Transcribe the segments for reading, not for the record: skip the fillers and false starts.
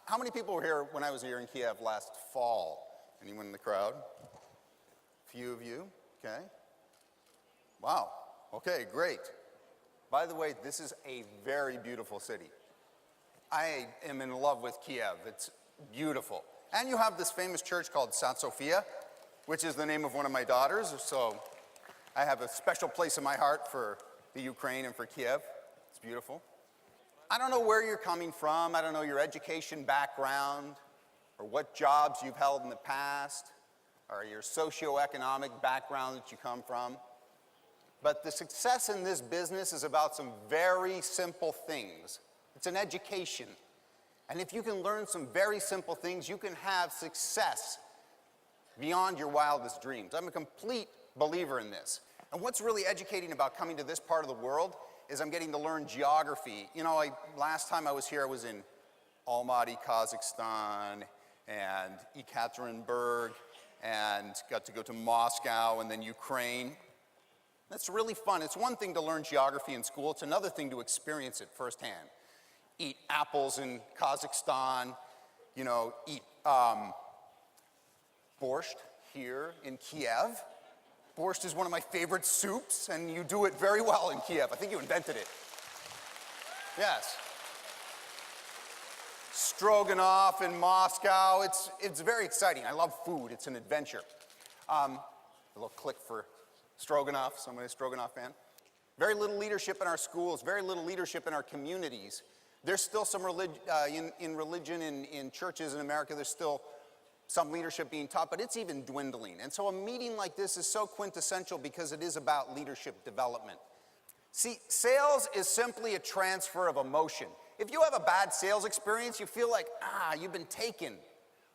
How many people were here when I was here in Kiev last fall? Anyone in the crowd? Few of you, okay. Wow, okay, great. By the way, this is a very beautiful city. I am in love with Kiev. It's beautiful. And you have this famous church called St. Sophia, which is the name of one of my daughters, so I have a special place in my heart for the Ukraine and for Kiev. It's beautiful. I don't know where you're coming from. I don't know your education background or what jobs you've held in the past or your socioeconomic background that you come from. But the success in this business is about some very simple things. It's an education. And if you can learn some very simple things, you can have success beyond your wildest dreams. I'm a complete believer in this. And what's really educating about coming to this part of the world is I'm getting to learn geography. Last time I was here, I was in Almaty, Kazakhstan, and Ekaterinburg, and got to go to Moscow and then Ukraine. That's really fun. It's one thing to learn geography in school. It's another thing to experience it firsthand. Eat apples in Kazakhstan, eat borscht here in Kiev. Borscht is one of my favorite soups, and you do it very well in Kiev. I think you invented it. Yes. Stroganoff in Moscow. It's very exciting. I love food. It's an adventure. A little click for Stroganoff. Somebody a Stroganoff fan? Very little leadership in our schools. Very little leadership in our communities. There's still some in religion, in churches in America, there's still some leadership being taught, but it's even dwindling. And so a meeting like this is so quintessential because it is about leadership development. See, sales is simply a transfer of emotion. If you have a bad sales experience, you feel like, you've been taken,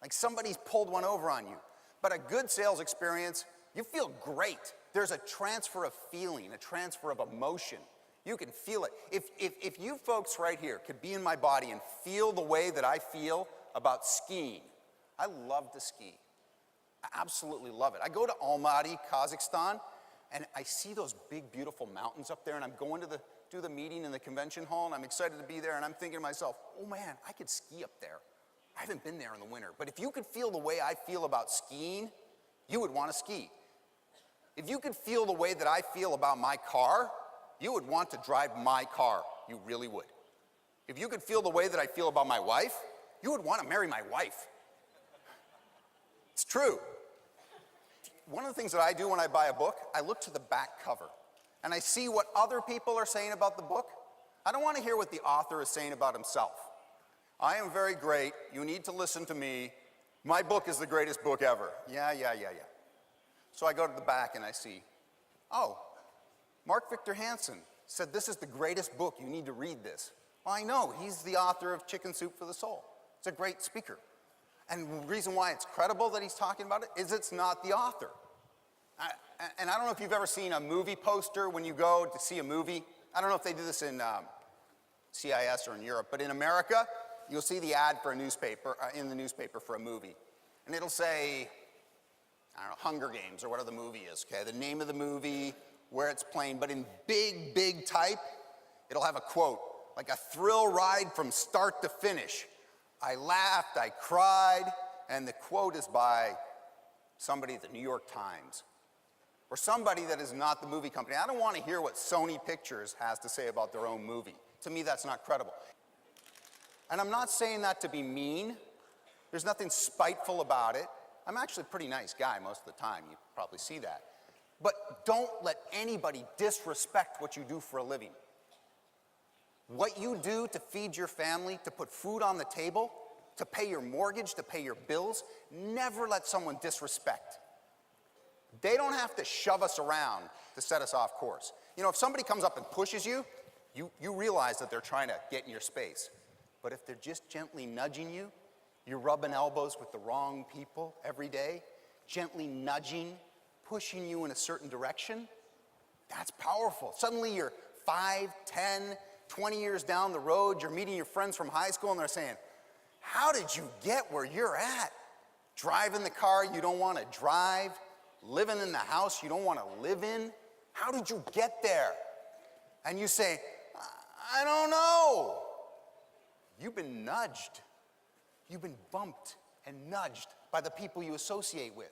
like somebody's pulled one over on you. But a good sales experience, you feel great. There's a transfer of feeling, a transfer of emotion. You can feel it. If you folks right here could be in my body and feel the way that I feel about skiing, I love to ski. I absolutely love it. I go to Almaty, Kazakhstan, and I see those big, beautiful mountains up there, and I'm going to do the meeting in the convention hall, and I'm excited to be there, and I'm thinking to myself, oh man, I could ski up there. I haven't been there in the winter, but if you could feel the way I feel about skiing, you would want to ski. If you could feel the way that I feel about my car, you would want to drive my car. You really would. If you could feel the way that I feel about my wife, you would want to marry my wife. It's true. One of the things that I do when I buy a book, I look to the back cover and I see what other people are saying about the book. I don't want to hear what the author is saying about himself. I am very great. You need to listen to me. My book is the greatest book ever. Yeah. So I go to the back and I see, Mark Victor Hansen said this is the greatest book. You need to read this. Well, I know. He's the author of Chicken Soup for the Soul. It's a great speaker. And the reason why it's credible that he's talking about it is it's not the author. And I don't know if you've ever seen a movie poster when you go to see a movie. I don't know if they do this in CIS or in Europe, but in America, you'll see the ad for a newspaper, in the newspaper for a movie. And it'll say, I don't know, Hunger Games or whatever the movie is, okay? The name of the movie, where it's playing, but in big, big type, it'll have a quote, like a thrill ride from start to finish. I laughed, I cried, and the quote is by somebody at the New York Times or somebody that is not the movie company. I don't want to hear what Sony Pictures has to say about their own movie. To me, that's not credible. And I'm not saying that to be mean. There's nothing spiteful about it. I'm actually a pretty nice guy most of the time. You probably see that. But don't let anybody disrespect what you do for a living. What you do to feed your family, to put food on the table, to pay your mortgage, to pay your bills, never let someone disrespect. They don't have to shove us around to set us off course. If somebody comes up and pushes you, you realize that they're trying to get in your space. But if they're just gently nudging you, you're rubbing elbows with the wrong people every day, gently nudging, pushing you in a certain direction, that's powerful. Suddenly you're 5, 10, 20 years down the road, you're meeting your friends from high school and they're saying, how did you get where you're at? Driving the car you don't want to drive, living in the house you don't want to live in. How did you get there? And you say, I don't know. You've been nudged. You've been bumped and nudged by the people you associate with.